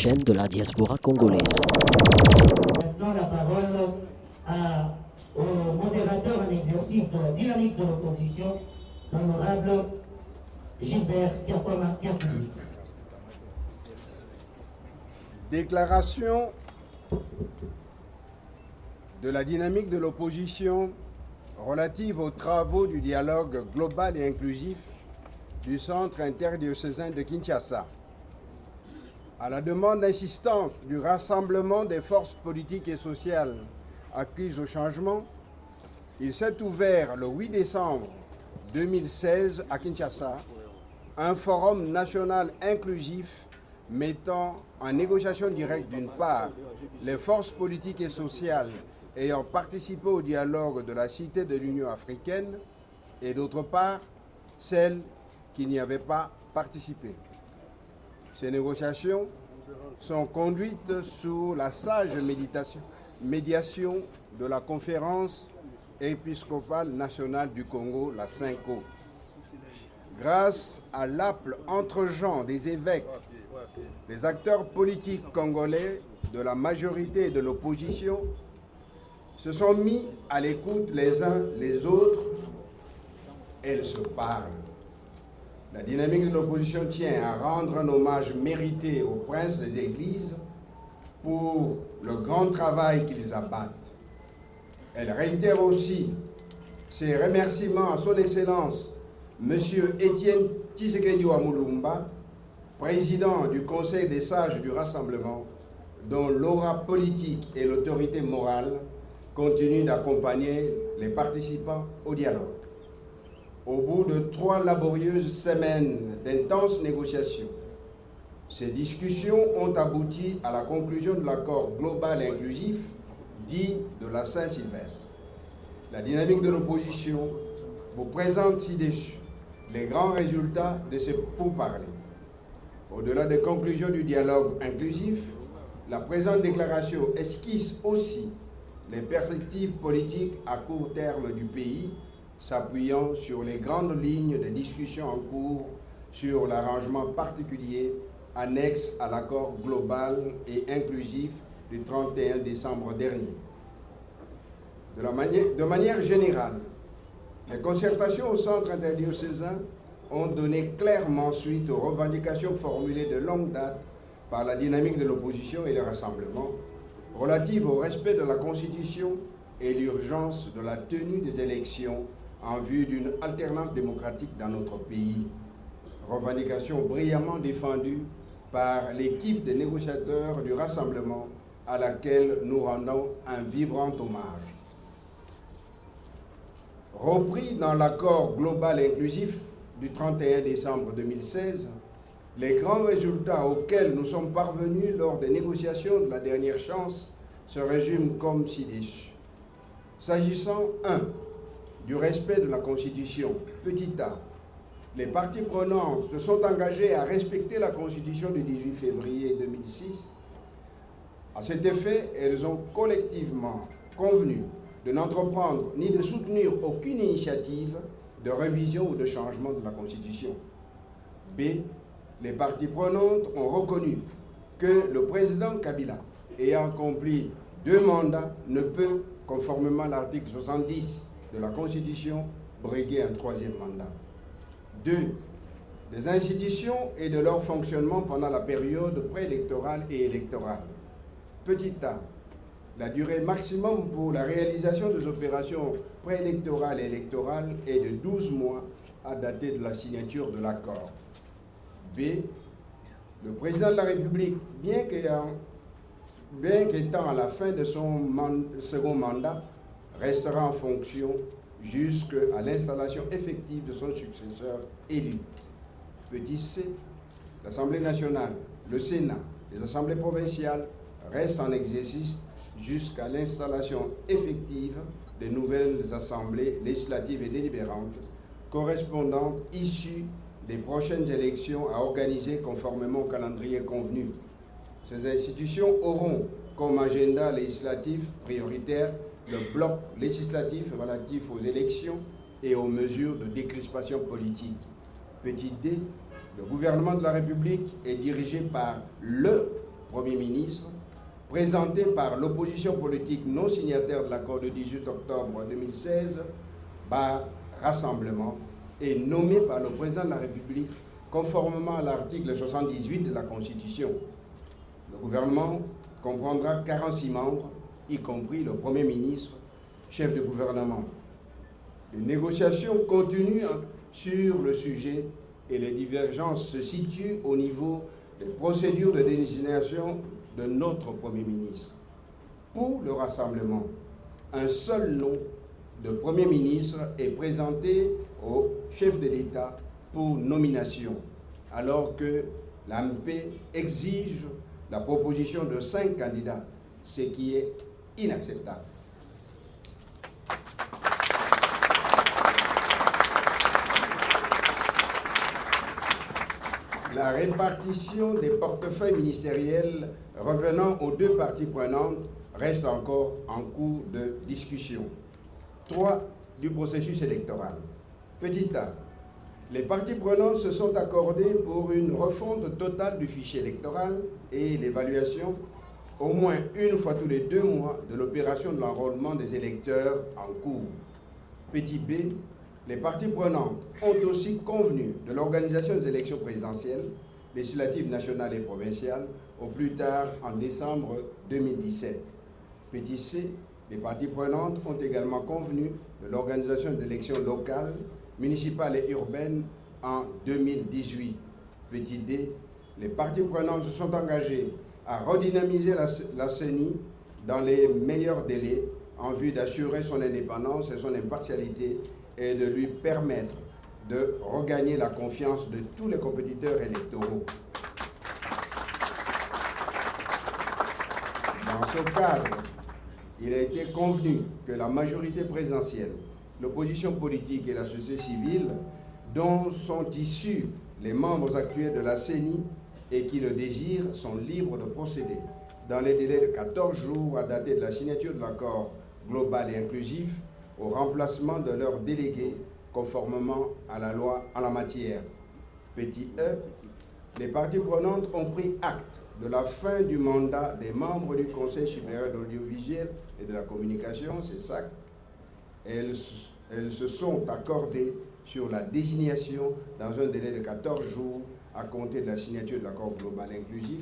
chaîne de la diaspora congolaise. Maintenant, la parole au modérateur en exercice de la dynamique de l'opposition, l'honorable Gilbert Kiakoussi. Déclaration de la dynamique de l'opposition relative aux travaux du dialogue global et inclusif du Centre interdiocésain de Kinshasa. À la demande insistante du Rassemblement des forces politiques et sociales acquises au changement, il s'est ouvert le 8 décembre 2016 à Kinshasa un forum national inclusif mettant en négociation directe d'une part les forces politiques et sociales ayant participé au dialogue de la Cité de l'Union africaine et d'autre part celles qui n'y avaient pas participé. Ces négociations sont conduites sous la sage médiation de la Conférence épiscopale nationale du Congo, la CENCO. Grâce à l'ample entre-gens des évêques, les acteurs politiques congolais de la majorité et de l'opposition se sont mis à l'écoute les uns les autres. Elles se parlent. La dynamique de l'opposition tient à rendre un hommage mérité aux princes des églises pour le grand travail qu'ils abattent. Elle réitère aussi ses remerciements à son Excellence, M. Étienne Tshisekedi Wamulumba, président du Conseil des sages du Rassemblement, dont l'aura politique et l'autorité morale continuent d'accompagner les participants au dialogue. Au bout de 3 laborieuses semaines d'intenses négociations, ces discussions ont abouti à la conclusion de l'accord global et inclusif dit de la Saint-Sylvestre. La dynamique de l'opposition vous présente ci-dessus les grands résultats de ces pourparlers. Au-delà des conclusions du dialogue inclusif, la présente déclaration esquisse aussi les perspectives politiques à court terme du pays, s'appuyant sur les grandes lignes de discussion en cours sur l'arrangement particulier annexe à l'accord global et inclusif du 31 décembre dernier. De manière générale, les concertations au Centre interdiocésain ont donné clairement suite aux revendications formulées de longue date par la dynamique de l'opposition et le Rassemblement relatives au respect de la Constitution et l'urgence de la tenue des élections en vue d'une alternance démocratique dans notre pays. Revendications brillamment défendues par l'équipe des négociateurs du Rassemblement à laquelle nous rendons un vibrant hommage. Repris dans l'accord global inclusif du 31 décembre 2016, les grands résultats auxquels nous sommes parvenus lors des négociations de la dernière chance se résument comme ci-dessus. S'agissant 1. du respect de la Constitution, petit a, les parties prenantes se sont engagées à respecter la Constitution du 18 février 2006. À cet effet, elles ont collectivement convenu de n'entreprendre ni de soutenir aucune initiative de révision ou de changement de la Constitution. B. Les parties prenantes ont reconnu que le président Kabila, ayant accompli 2 mandats, ne peut, conformément à l'article 70 de la Constitution, briguer un 3e mandat. 2. Des institutions et de leur fonctionnement pendant la période préélectorale et électorale. Petit a. La durée maximum pour la réalisation des opérations préélectorales et électorales est de 12 mois à dater de la signature de l'accord. B. Le président de la République, bien qu'étant à la fin de son second mandat, restera en fonction jusqu'à l'installation effective de son successeur élu. Petit c. L'Assemblée nationale, le Sénat, les assemblées provinciales restent en exercice jusqu'à l'installation effective des nouvelles assemblées législatives et délibérantes correspondantes issues des prochaines élections à organiser conformément au calendrier convenu. Ces institutions auront comme agenda législatif prioritaire le bloc législatif relatif aux élections et aux mesures de décrispation politique. Petit d. Le gouvernement de la République est dirigé par le Premier ministre, présenté par l'opposition politique non signataire de l'accord du 18 octobre 2016 par rassemblement et nommé par le président de la République conformément à l'article 78 de la Constitution. Le gouvernement comprendra 46 membres, y compris le Premier ministre, chef de gouvernement. Les négociations continuent sur le sujet et les divergences se situent au niveau des procédures de désignation de notre Premier ministre. Pour le rassemblement, un seul nom de Premier ministre est présenté au chef de l'État pour nomination, alors que l'AMP exige la proposition de 5 candidats, ce qui est inacceptable. La répartition des portefeuilles ministériels revenant aux deux parties prenantes reste encore en cours de discussion. 3. Du processus électoral. Petit a, les parties prenantes se sont accordées pour une refonte totale du fichier électoral et l'évaluation, au moins une fois tous les 2 mois, de l'opération de l'enrôlement des électeurs en cours. Petit b, les parties prenantes ont aussi convenu de l'organisation des élections présidentielles, législatives nationales et provinciales, au plus tard en décembre 2017. Petit c, les parties prenantes ont également convenu de l'organisation d'élections locales, municipales et urbaines en 2018. Petit d, les parties prenantes se sont engagées à redynamiser la CENI dans les meilleurs délais en vue d'assurer son indépendance et son impartialité et de lui permettre de regagner la confiance de tous les compétiteurs électoraux. Dans ce cadre, il a été convenu que la majorité présidentielle, l'opposition politique et la société civile, dont sont issus les membres actuels de la CENI et qui le désirent, sont libres de procéder, dans les délais de 14 jours à dater de la signature de l'accord global et inclusif, au remplacement de leurs délégués conformément à la loi en la matière. Petit e, les parties prenantes ont pris acte de la fin du mandat des membres du Conseil supérieur de l'audiovisuel et de la communication, c'est SAC. Elles se sont accordées sur la désignation dans un délai de 14 jours à compter de la signature de l'accord global inclusif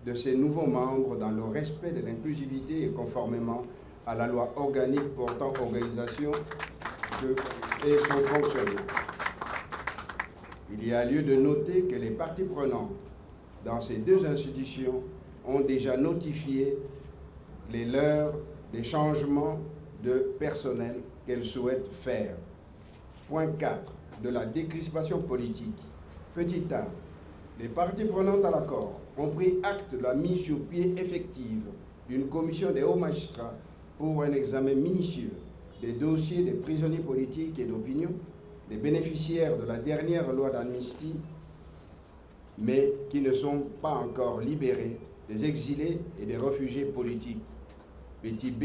de ces nouveaux membres dans le respect de l'inclusivité et conformément à la loi organique portant organisation et son fonctionnement. Il y a lieu de noter que les parties prenantes dans ces deux institutions ont déjà notifié les leurs des changements de personnel qu'elles souhaitent faire. Point 4. De la décrispation politique. Petit a, les parties prenantes à l'accord ont pris acte de la mise sur pied effective d'une commission des hauts magistrats pour un examen minutieux des dossiers des prisonniers politiques et d'opinion, des bénéficiaires de la dernière loi d'amnistie, mais qui ne sont pas encore libérés, des exilés et des réfugiés politiques. Petit b,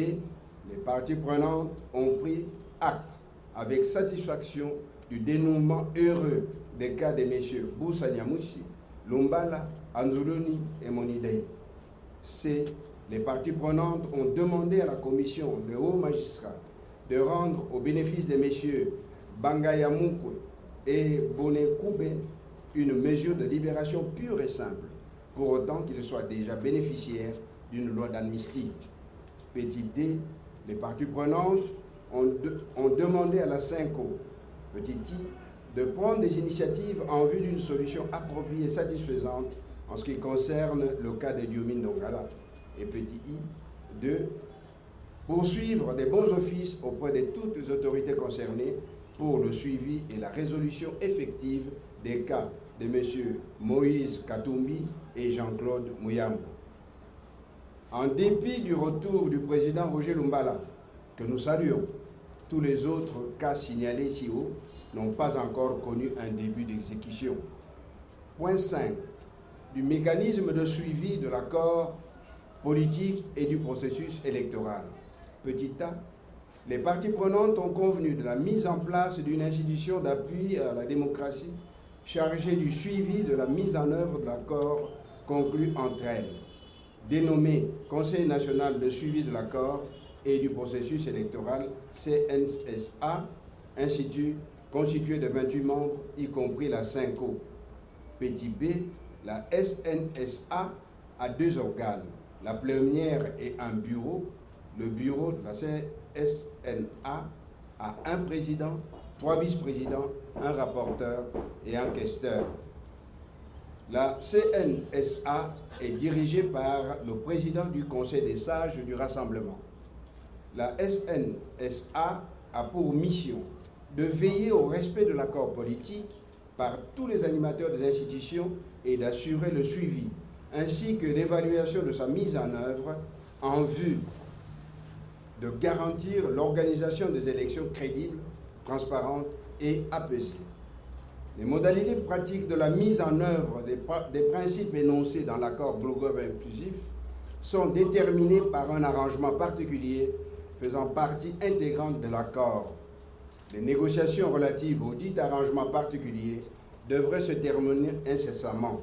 les parties prenantes ont pris acte avec satisfaction du dénouement heureux des cas de messieurs Boussa Nyamoussi, Lumbala, Anzuluni et Monidei. C, les parties prenantes ont demandé à la commission des hauts magistrats de rendre au bénéfice des messieurs Bangaya Moukwe et Bonekoube une mesure de libération pure et simple, pour autant qu'ils soient déjà bénéficiaires d'une loi d'amnistie. Petit d, les parties prenantes ont demandé à la CENCO, petit i, de prendre des initiatives en vue d'une solution appropriée et satisfaisante en ce qui concerne le cas de Diomine Dongala. Et petit i, de poursuivre des bons offices auprès de toutes les autorités concernées pour le suivi et la résolution effective des cas de M. Moïse Katumbi et Jean-Claude Mouyambo. En dépit du retour du président Roger Lumbala, que nous saluons, tous les autres cas signalés ici haut n'ont pas encore connu un début d'exécution. Point 5. Du mécanisme de suivi de l'accord politique et du processus électoral. Petit a, les parties prenantes ont convenu de la mise en place d'une institution d'appui à la démocratie chargée du suivi de la mise en œuvre de l'accord conclu entre elles. dénommé Conseil national de suivi de l'accord et du processus électoral, CNSA, institut constitué de 28 membres, y compris la CENCO. Petit b, la SNSA a 2 organes. La plénière et un bureau. Le bureau de la SNA a un président, 3 vice-présidents, un rapporteur et un questeur. La CNSA est dirigée par le président du Conseil des sages du Rassemblement. La SNSA a pour mission de veiller au respect de l'accord politique par tous les animateurs des institutions et d'assurer le suivi, ainsi que l'évaluation de sa mise en œuvre en vue de garantir l'organisation des élections crédibles, transparentes et apaisées. Les modalités pratiques de la mise en œuvre des principes énoncés dans l'accord global inclusif sont déterminées par un arrangement particulier faisant partie intégrante de l'accord. Les négociations relatives au dit arrangement particulier devraient se terminer incessamment,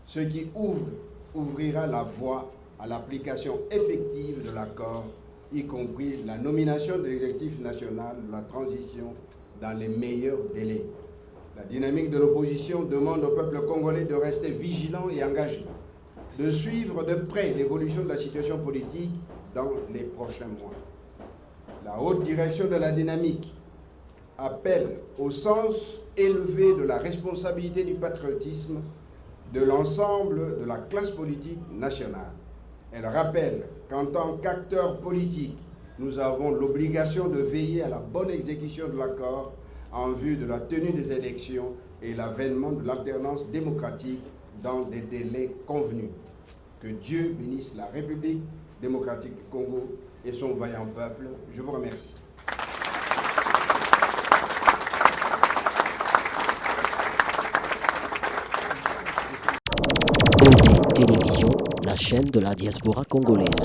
ce qui ouvrira la voie à l'application effective de l'accord, y compris la nomination de l'exécutif national de la transition dans les meilleurs délais. La dynamique de l'opposition demande au peuple congolais de rester vigilant et engagé, de suivre de près l'évolution de la situation politique dans les prochains mois. La haute direction de la dynamique appelle au sens élevé de la responsabilité du patriotisme de l'ensemble de la classe politique nationale. Elle rappelle qu'en tant qu'acteurs politiques, nous avons l'obligation de veiller à la bonne exécution de l'accord en vue de la tenue des élections et l'avènement de l'alternance démocratique dans des délais convenus. Que Dieu bénisse la République démocratique du Congo et son vaillant peuple. Je vous remercie. OD Télévision, la chaîne de la diaspora congolaise.